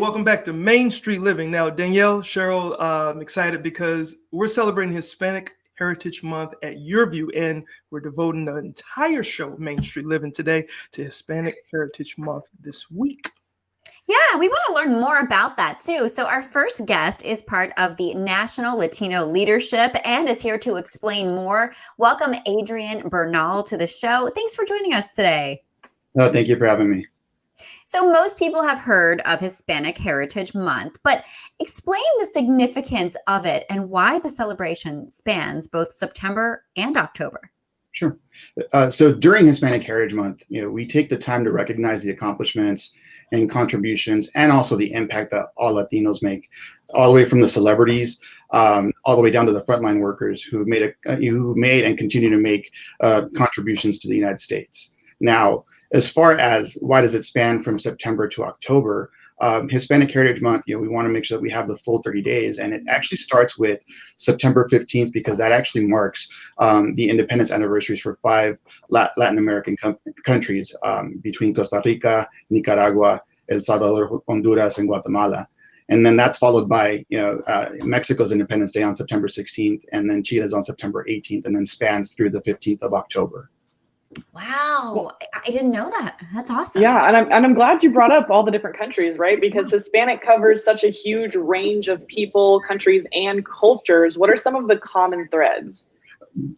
welcome back to Main Street Living. Now, Danielle, Cheryl, I'm excited because we're celebrating Hispanic Heritage Month at YurView, and we're devoting the entire show of Main Street Living today to Hispanic Heritage Month this week. Yeah, we want to learn more about that too. So our first guest is part of the National Latino Leadership and is here to explain more. Welcome, Adrian Bernal, to the show. Thanks for joining us today. No, thank you for having me. So most people have heard of Hispanic Heritage Month, but explain the significance of it and why the celebration spans both September and October. Sure. So during Hispanic Heritage Month, we take the time to recognize the accomplishments and contributions and also the impact that all Latinos make, all the way from the celebrities, all the way down to the frontline workers who made and continue to make contributions to the United States. Now, as far as why does it span from September to October, Hispanic Heritage Month, we want to make sure that we have the full 30 days. And it actually starts with September 15th, because that actually marks the independence anniversaries for 5 Latin American countries between Costa Rica, Nicaragua, El Salvador, Honduras, and Guatemala. And then that's followed by Mexico's Independence Day on September 16th, and then Chile's on September 18th, and then spans through the 15th of October. Wow, I didn't know that. That's awesome. Yeah, and I'm glad you brought up all the different countries, right? Because Hispanic covers such a huge range of people, countries, and cultures. What are some of the common threads?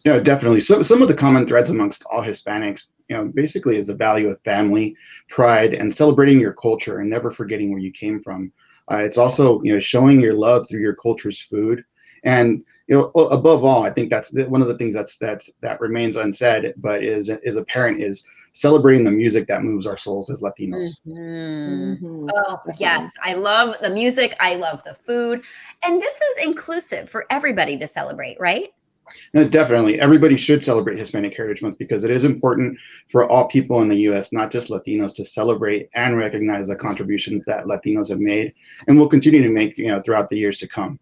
Yeah, definitely. Some of the common threads amongst all Hispanics, basically is the value of family, pride, and celebrating your culture and never forgetting where you came from. It's also, showing your love through your culture's food. And above all, I think that's one of the things that remains unsaid, but is apparent, is celebrating the music that moves our souls as Latinos. Oh, yes. I love the music. I love the food. And this is inclusive for everybody to celebrate, right? No, definitely. Everybody should celebrate Hispanic Heritage Month because it is important for all people in the U.S., not just Latinos, to celebrate and recognize the contributions that Latinos have made and will continue to make, throughout the years to come.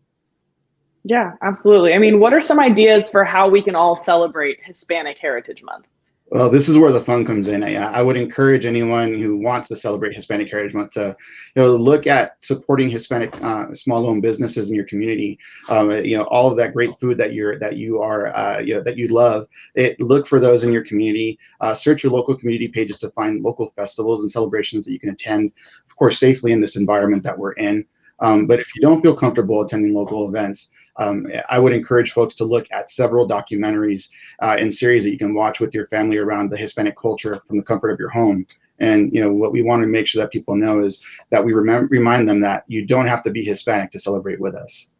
Yeah, absolutely. I mean, what are some ideas for how we can all celebrate Hispanic Heritage Month? Well, this is where the fun comes in. I would encourage anyone who wants to celebrate Hispanic Heritage Month to, look at supporting Hispanic small-owned businesses in your community. All of that great food that you love. Look for those in your community. Search your local community pages to find local festivals and celebrations that you can attend, of course, safely in this environment that we're in. But if you don't feel comfortable attending local events, I would encourage folks to look at several documentaries and series that you can watch with your family around the Hispanic culture from the comfort of your home. And what we want to make sure that people know is that we remind them that you don't have to be Hispanic to celebrate with us.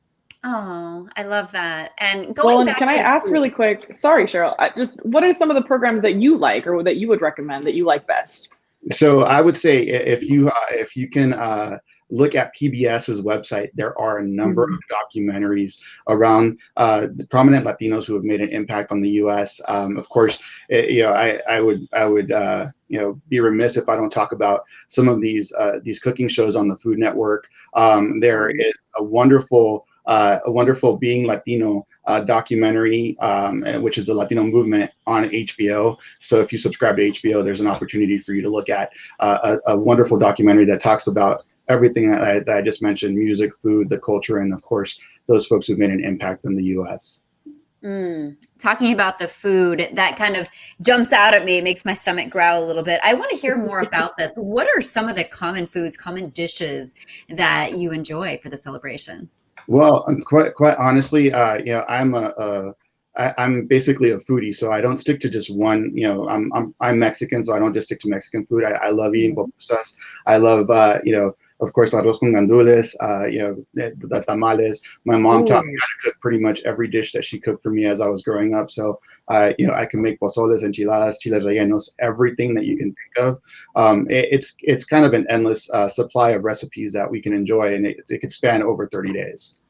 Oh, I love that. And can I ask really quick? Sorry, Cheryl. What are some of the programs that you like or that you would recommend that you like best? So I would say if you can look at PBS's website, there are a number of documentaries around the prominent Latinos who have made an impact on the U.S. Of course, I would be remiss if I don't talk about some of these cooking shows on the Food Network. There is a wonderful Being Latino documentary, which is the Latino movement on HBO. So if you subscribe to HBO, there's an opportunity for you to look at a wonderful documentary that talks about everything that I just mentioned: music, food, the culture, and of course, those folks who've made an impact in the U.S. Talking about the food, that kind of jumps out at me. It makes my stomach growl a little bit. I want to hear more about this. What are some of the common foods, common dishes that you enjoy for the celebration? Well, quite honestly, I'm basically a foodie, so I don't stick to just one. I'm Mexican, so I don't just stick to Mexican food. I love eating pupusas. I love, of course, arroz con gandules. The tamales. My mom taught me how to cook pretty much every dish that she cooked for me as I was growing up. So, I can make pozoles, enchiladas, chiles rellenos, everything that you can think of. It's kind of an endless supply of recipes that we can enjoy, and it could span over 30 days.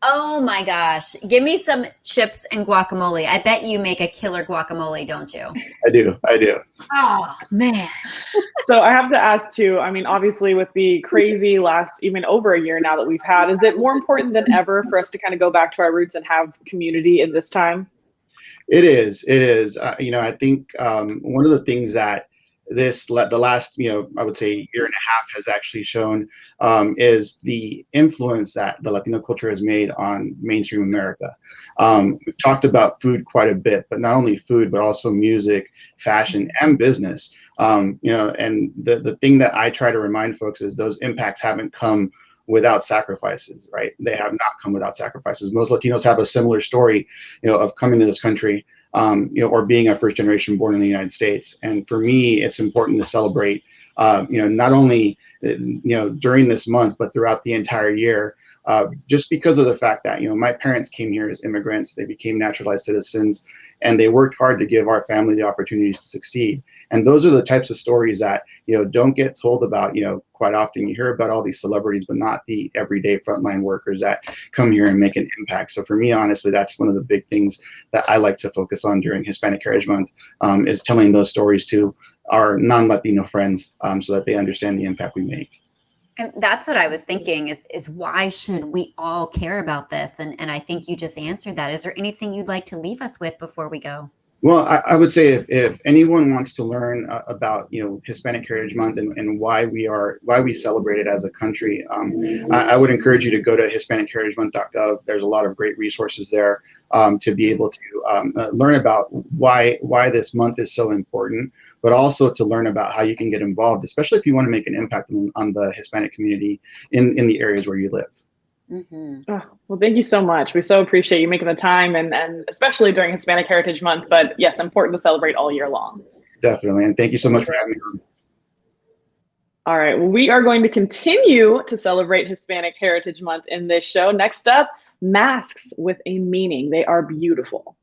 Oh my gosh. Give me some chips and guacamole. I bet you make a killer guacamole, don't you? I do. Oh, man. So I have to ask too, I mean, obviously with the crazy last even over a year now that we've had, is it more important than ever for us to kind of go back to our roots and have community in this time? It is. I think one of the things that the last, I would say year and a half has actually shown is the influence that the Latino culture has made on mainstream America. We've talked about food quite a bit, but not only food, but also music, fashion, and business. And the thing that I try to remind folks is those impacts haven't come without sacrifices, right? They have not come without sacrifices. Most Latinos have a similar story, of coming to this country, or being a first generation born in the United States. And for me, it's important to celebrate, not only, during this month, but throughout the entire year, just because of the fact that, my parents came here as immigrants, they became naturalized citizens, and they worked hard to give our family the opportunities to succeed. And those are the types of stories that, don't get told about. Quite often you hear about all these celebrities, but not the everyday frontline workers that come here and make an impact. So for me, honestly, that's one of the big things that I like to focus on during Hispanic Heritage Month, is telling those stories to our non-Latino friends, so that they understand the impact we make. And that's what I was thinking is why should we all care about this? And I think you just answered that. Is there anything you'd like to leave us with before we go? Well, I would say if anyone wants to learn about Hispanic Heritage Month and why we celebrate it as a country, I would encourage you to go to HispanicHeritageMonth.gov. There's a lot of great resources there to be able to learn about why this month is so important, but also to learn about how you can get involved, especially if you want to make an impact on the Hispanic community in the areas where you live. Mm-hmm. Oh, well, thank you so much. We so appreciate you making the time, and especially during Hispanic Heritage Month, but yes, important to celebrate all year long. Definitely. And thank you so much for having me on. All right. Well, we are going to continue to celebrate Hispanic Heritage Month in this show. Next up, masks with a meaning. They are beautiful.